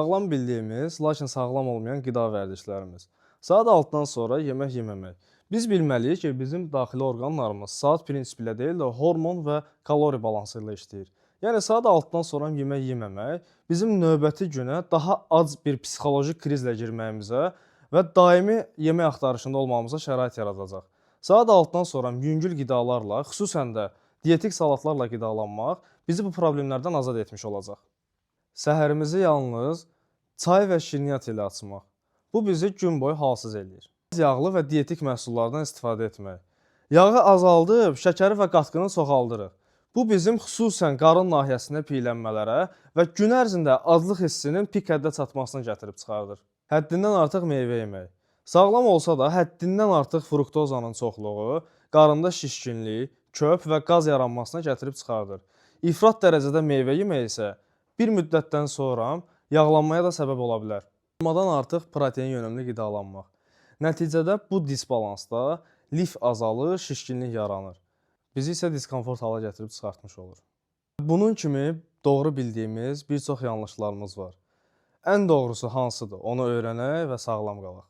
Sağlam bildiyimiz, lakin sağlam olmayan qida vərdişlərimiz. Saat 6-dan sonra yemək yeməmək. Biz bilməliyik ki, bizim daxili orqanlarımız saat prinsipi ilə deyil də hormon və kalori balansı ilə işləyir. Yəni saat 6-dan sonra yemək yeməmək bizim növbəti günə daha ac bir psixoloji krizlə girməyimizə və daimi yemək axtarışında olmamıza şərait yaradacaq. Saat 6-dan sonra yüngül qidalarla, xüsusən də dietik salatlarla qidalanmaq bizi bu problemlərdən azad etmiş olacaq. Səhərimizi yalnız çay və şirniyyat ilə açmaq. Bu bizi gün boyu halsız eləyir. Az yağlı və dietik məhsullardan istifadə etmək. Yağı azaldıb, şəkəri və qatqını çoxaldırıq. Bu bizim xüsusən qarın nahiyəsində piylənmələrə və gün ərzində aclıq hissinin pik həddə çatmasını gətirib çıxardır. Həddindən artıq meyvə yemək. Sağlam olsa da həddindən artıq fruktozanın çoxluğu qarında şişkinlik, köp və qaz yaranmasına gətirib çıxardır. İfrat dərəcədə meyvə yemək isə bir müddətdən sonra yağlanmaya da səbəb ola bilər. Normadan artıq protein yönümlü qidalanmaq. Nəticədə bu disbalansda lif azalır, şişkinlik yaranır. Bizi isə diskomfort hala gətirib çıxartmış olur. Bunun kimi doğru bildiyimiz bir çox yanlışlarımız var. Ən doğrusu hansıdır? Onu öyrənək və sağlam qalaq.